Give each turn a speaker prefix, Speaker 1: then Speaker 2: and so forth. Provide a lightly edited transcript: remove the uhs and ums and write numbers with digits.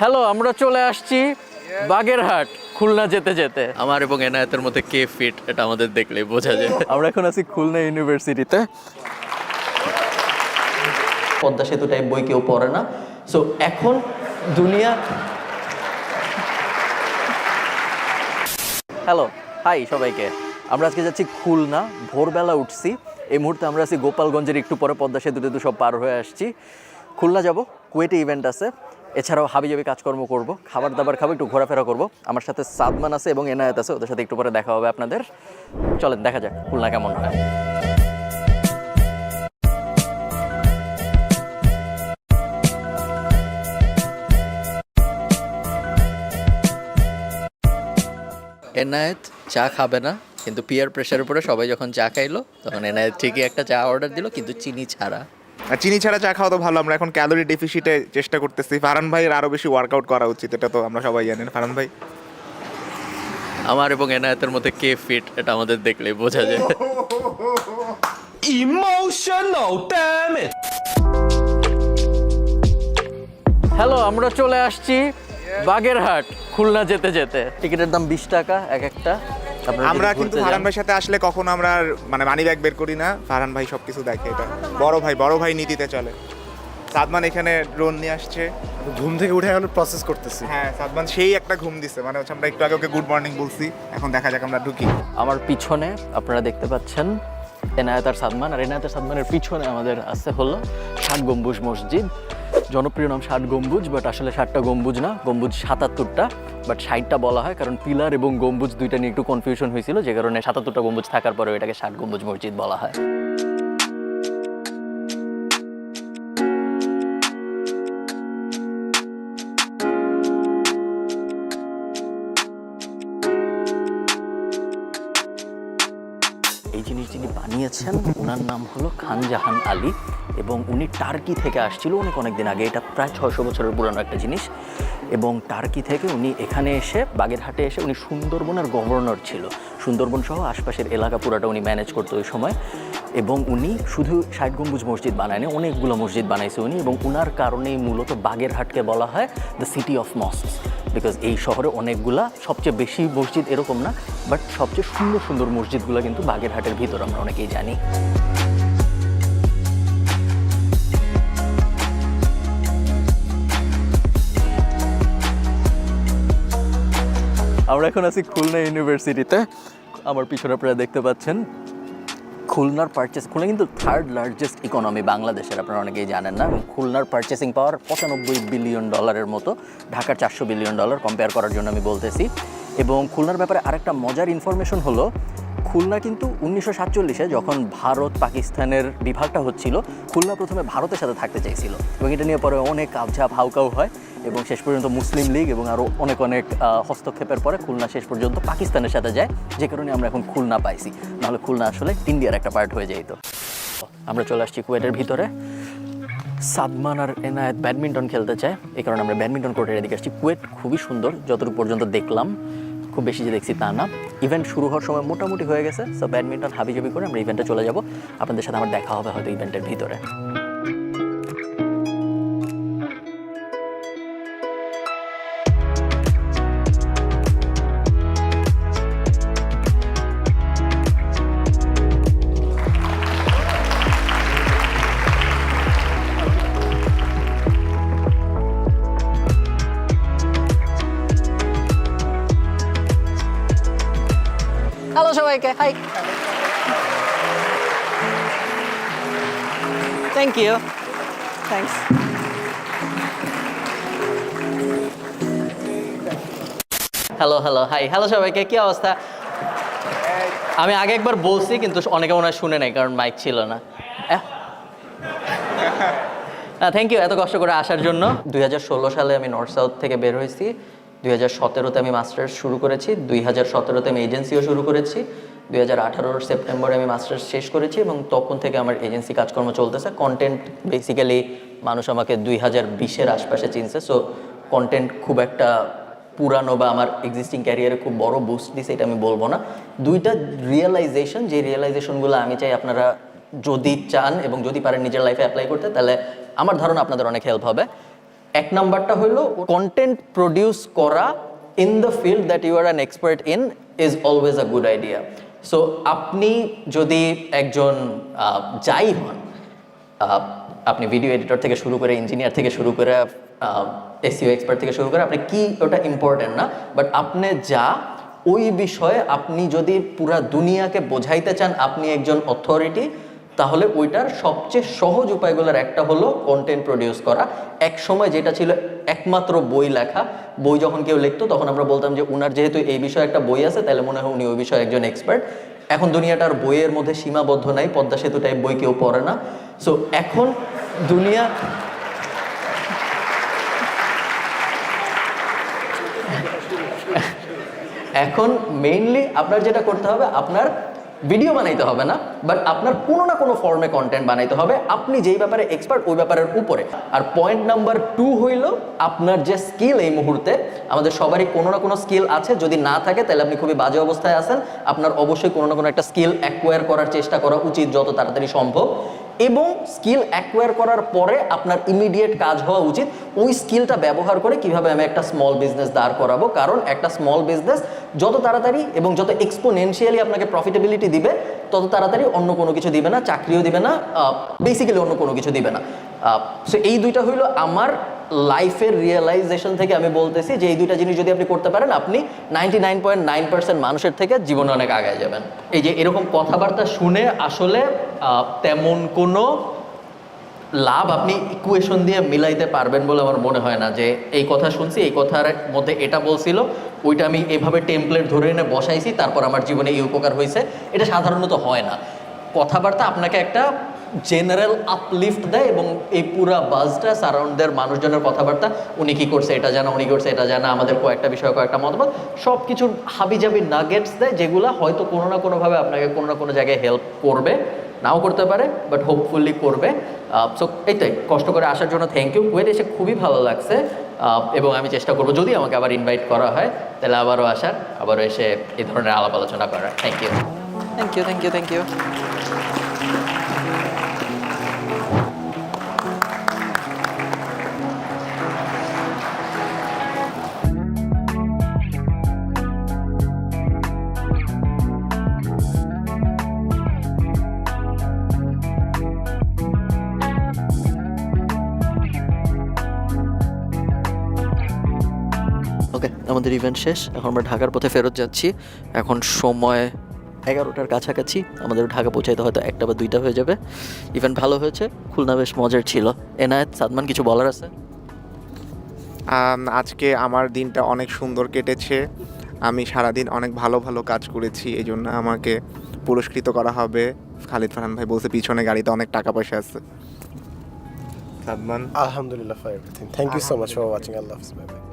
Speaker 1: Hello, আমরা চলে আসছি বাগেরহাট খুলনা যেতে যেতে। আমার এবং এনায়েতের মধ্যে কে ফিট এটা আমাদের দেখলেই বোঝা যায়। আমরা এখন আছি খুলনা ইউনিভার্সিটিতে। পদ্মা সেতু টাইপ বই কেউ পড়ে না, সো এখন দুনিয়া। হ্যালো, হাই সবাইকে। আমরা আজকে যাচ্ছি খুলনা, ভোরবেলা উঠছি। এই মুহূর্তে আমরা আছি গোপালগঞ্জের, একটু পরে পদ্মা সেতু টেতু সব পার হয়ে আসছি। খুলনা যাব, কুয়েটে ইভেন্ট আছে, এছাড়াও হাবিজাবি কাজকর্ম করব, খাবার দাবার খাবো, একটু ঘোরাফেরা করব। আমার সাথে সাদমান আছে এবং এনায়েত আছে, ওদের সাথে একটু পরে দেখা হবে আপনাদের। চলেন দেখা যাক খুলনা কেমন হয়। এনায়েত চা খাবে না, কিন্তু পিয়ার প্রেশারের উপরে সবাই যখন চা খাইলো তখন এনায়েত ঠিকই একটা চা অর্ডার দিল, কিন্তু চিনি ছাড়া।
Speaker 2: চিনি ছাড়া চা খাওয়া তো ভালো। আমরা এখন ক্যালোরি ডেফিসিটে চেষ্টা করতেছি। ফারহান ভাইয়ের আরো বেশি ওয়ার্কআউট করা উচিত, এটা তো আমরা সবাই জানেন। ফারহান ভাই,
Speaker 1: আমার এবং এনায়েতের মধ্যে কে ফিট এটা আমাদের দেখলেই বোঝা যায়।
Speaker 3: Emotional damage.
Speaker 1: হ্যালো, আমরা চলে আসছি বাগেরহাট খুলনা যেতে যেতে। টিকিটের দাম 20 টাকা এক একটা।
Speaker 2: আমরা কিন্তু ফারহান ভাইয়ের সাথে আসলে কখনো আমরা মানে মানি ব্যাগ বের করি না। ফারহান ভাই সবকিছু দেখে, এটা বড় ভাই নীতিতে চলে। সাদমান এখানে ড্রোন নিয়ে আসছে,
Speaker 4: ঘুম থেকে উঠে এখন প্রসেস করতেছি।
Speaker 2: হ্যাঁ সাদমান সেই একটা ঘুম দিছে, মানে হচ্ছে আমরা একটু আগে ওকে গুড মর্নিং বলছি, এখন দেখা যাক আমরা ঢুকি।
Speaker 1: আমার পিছনে আপনারা দেখতে পাচ্ছেন এনায়েত আর সাদমান, আর এনায়েত আর সাদমানের পিছনে আমাদের আছে হলো 60 গম্বুজ মসজিদ। জনপ্রিয় নাম 60 গম্বুজ, বাট আসলে 60টা গম্বুজ না, গম্বুজ 77টা, বাট 60টা বলা হয় কারণ পিলার এবং গম্বুজ দুইটা নিয়ে একটু কনফিউশন হয়েছিল, যে কারণে 77টা গম্বুজ থাকার পরেও এটাকে 60 গম্বুজ মসজিদ বলা হয়। এই জিনিস যিনি বানিয়েছেন ওনার নাম হলো খান জাহান আলী, এবং উনি টার্কি থেকে আসছিল অনেক দিন আগে। এটা প্রায় 600 বছরের পুরানো একটা জিনিস, এবং টার্কি থেকে উনি এখানে এসে বাগেরহাটে এসে উনি সুন্দরবনের গভর্নর ছিল। সুন্দরবন সহ আশপাশের এলাকা পুরাটা উনি ম্যানেজ করতো ওই সময়, এবং উনি শুধু 60 গম্বুজ মসজিদ বানায়নি, অনেকগুলো মসজিদ বানাইছে উনি, এবং উনার কারণেই মূলত বাগেরহাটকে বলা হয় the city of mosques, because এই শহরে অনেকগুলা, সবচেয়ে বেশি মসজিদ এরকম না, বাট সবচেয়ে সুন্দর সুন্দর মসজিদগুলো কিন্তু বাগেরহাটের ভিতর, আমরা অনেকেই জানি। আমরা এখন আছি খুলনা ইউনিভার্সিটিতে। আমার পিছনে আপনারা দেখতে পাচ্ছেন খুলনা কিন্তু 3rd লার্জেস্ট ইকোনমি বাংলাদেশের, আপনারা অনেকেই জানেন না। এবং খুলনার পারচেসিং পাওয়ার 95 বিলিয়ন ডলারের মতো, ঢাকার 400 বিলিয়ন ডলার, কম্পেয়ার করার জন্য আমি বলতেছি। এবং খুলনার ব্যাপারে আরেকটা মজার ইনফরমেশন হলো, খুলনা কিন্তু 1947-এ যখন ভারত পাকিস্তানের বিভাগটা হচ্ছিল, খুলনা প্রথমে ভারতের সাথে থাকতে চাইছিল, এবং এটা নিয়ে পরে অনেক কাপঝাপ হাউকাউ হয়, এবং শেষ পর্যন্ত মুসলিম লীগ এবং আরও অনেক হস্তক্ষেপের পরে খুলনা শেষ পর্যন্ত পাকিস্তানের সাথে যায়, যে কারণে আমরা এখন খুলনা পাইছি। নাহলে খুলনা আসলে ইন্ডিয়ার একটা পার্ট হয়ে যেত। আমরা চলে আসছি কুয়েটের ভিতরে। সাদমান আর এনায়েত ব্যাডমিন্টন খেলতে চায়, এই কারণে আমরা ব্যাডমিন্টন কোর্টের এদিকে আসছি। কুয়েট খুবই সুন্দর, যতটুকু পর্যন্ত দেখলাম, খুব বেশি যে দেখছি তা না। ইভেন্ট শুরু হওয়ার সময় মোটামুটি হয়ে গেছে, সো ব্যাডমিন্টন হাবিজাবি করে আমরা ইভেন্টে চলে যাব। আপনাদের সাথে আমার দেখা হবে হয়তো ইভেন্টের ভিতরে। হ্যালো সবাইকে, hi. Thank you, thanks. Hello hi, hello সবাইকে, কি অবস্থা? আমি আগে একবার বলছি, কিন্তু অনেকে মনে হয় শুনে নাই কারণ মাইক ছিল না। থ্যাংক ইউ এত কষ্ট করে আসার জন্য। 2016 সালে আমি নর্থ সাউথ থেকে বের হয়েছি। 2017-তে আমি মাস্টার্স শুরু করেছি, 2017-তে আমি এজেন্সিও শুরু করেছি, 2018 সেপ্টেম্বরে আমি মাস্টার্স শেষ করেছি, এবং তখন থেকে আমার এজেন্সি কাজকর্ম চলতেছে। কন্টেন্ট বেসিক্যালি মানুষ আমাকে 2020-এর আশপাশে চিনছে, সো কন্টেন্ট খুব একটা পুরানো বা আমার এক্সিস্টিং ক্যারিয়ারে খুব বড় বুস্ট দিছে এটা আমি বলবো না। দুইটা রিয়েলাইজেশন, যে রিয়েলাইজেশনগুলো আমি চাই আপনারা যদি চান এবং যদি পারেন নিজের লাইফে অ্যাপ্লাই করতে, তাহলে আমার ধারণা আপনাদের অনেক হেল্প হবে। এক নাম্বারটা হলো কন্টেন্ট প্রডিউস করা in the field that you are an expert in is always a good idea. So আপনি যদি একজন যাই হন, আপনি ভিডিও এডিটর থেকে শুরু করে ইঞ্জিনিয়ার থেকে শুরু করে এসইও এক্সপার্ট থেকে শুরু করে, আপনি কি ওটা ইম্পর্টেন্ট না, বাট আপনি যা ওই বিষয়ে আপনি যদি পুরা দুনিয়াকে বোঝাইতে চান আপনি একজন অথরিটি, তাহলে ওইটার সবচেয়ে সহজ উপায়গুলোর একটা হলো কন্টেন্ট প্রডিউস করা। এক সময় যেটা ছিল একমাত্র বই লেখা, বই যখন কেউ লিখতো তখন আমরা বলতাম যে উনার যেহেতু এই বিষয়ে একটা বই আছে তাহলে মনে হয় উনি ওই বিষয়ে একজন এক্সপার্ট। এখন দুনিয়াটার বইয়ের মধ্যে সীমাবদ্ধ নাই, পদ্মা সেতু টাইপ বই কেউ পড়ে না। সো এখন দুনিয়া এখন মেইনলি আপনার যেটা করতে হবে, আপনার ভিডিও বানাইতে হবে না, বাট আপনার কোনো না কোনো ফর্মে কন্টেন্ট বানাইতে হবে আপনি যেই ব্যাপারে এক্সপার্ট ওই ব্যাপারের উপরে। আর পয়েন্ট নাম্বার 2 হইল আপনার যে স্কিল, এই মুহূর্তে আমাদের সবারই কোনো না কোনো স্কিল আছে, যদি না থাকে তাহলে আপনি খুবই বাজে অবস্থায় আছেন। আপনার অবশ্যই কোনো না কোনো একটা স্কিল অ্যাকোয়ার করার চেষ্টা করা উচিত যত তাড়াতাড়ি সম্ভব, এবং স্কিল অ্যাকোয়ার করার পরে আপনার ইমিডিয়েট কাজ হওয়া উচিত ওই স্কিলটা ব্যবহার করে কিভাবে আমি একটা স্মল বিজনেস দাঁড় করাবো। কারণ একটা স্মল বিজনেস যত তাড়াতাড়ি এবং যত এক্সপোনেনশিয়ালি আপনাকে প্রফিটেবিলিটি দিবে তত তাড়াতাড়ি অন্য কোনো কিছু দিবে না, চাকরিও দিবে না, বেসিক্যালি অন্য কোনো কিছু দিবে না। সো এই দুইটা হইলো আমার লাইফের রিয়েলাইজেশন থেকে আমি বলতেছি যে এই দুইটা জিনিস যদি আপনি করতে পারেন আপনি 99.9% মানুষের থেকে জীবনে অনেক আগায় যাবেন। এই যে এরকম কথাবার্তা শুনে আসলে তেমন কোনো লাভ আপনি ইকুয়েশন দিয়ে মিলাইতে পারবেন বলে আমার মনে হয় না। যে এই কথা শুনছি, এই কথার মধ্যে এটা বলছিল, ওইটা আমি এভাবে টেমপ্লেট ধরে এনে বসাইছি, তারপর আমার জীবনে এই উপকার হয়েছে, এটা সাধারণত হয় না। কথাবার্তা আপনাকে একটা জেনারেল আপলিফট দেয় এবং এই পুরা বাজটা সারাউন্ডের মানুষজনের কথাবার্তা, উনি কি করছে এটা জানা, উনি করছে এটা জানা, আমাদের কয়েকটা বিষয় কয়েকটা মতবাদ, সব কিছুর হাবিজাবি নাগেটস দেয় যেগুলো হয়তো কোনো না কোনোভাবে আপনাকে কোনো না কোনো জায়গায় হেল্প করবে, নাও করতে পারে, বাট হোপফুলি করবে। সো এইটাই, কষ্ট করে আসার জন্য থ্যাংক ইউ। কুয়েট এসে খুবই ভালো লাগছে এবং আমি চেষ্টা করবো যদি আমাকে আবার ইনভাইট করা হয় তাহলে আবারও আসার, আবারও এসে এই ধরনের আলাপ আলোচনা করার। Thank you, thank you, thank you, thank you. Okay, আমাদের ইভেন্ট শেষ, এখন আমরা ঢাকার পথে ফেরত যাচ্ছি। এখন সময় 11টার কাছাকাছি, আমাদের ঢাকা পৌঁছাইতে হয়তো 1টা বা 2টা হয়ে যাবে। ইভেন্ট ভালো হয়েছে, খুলনা বেশ মজার ছিল। এনায়েত, সাদমান, কিছু বলার আছে?
Speaker 2: আজকে আমার দিনটা অনেক সুন্দর কেটেছে, আমি সারাদিন অনেক ভালো ভালো কাজ করেছি, এই জন্য আমাকে পুরস্কৃত করা হবে। খালিদ ফারহান ভাই বলছে পিছনে গাড়িতে অনেক টাকা পয়সা আছে। Sadman?
Speaker 4: Alhamdulillah for everything. Thank you so much for watching. Allah Hafiz. Bye bye.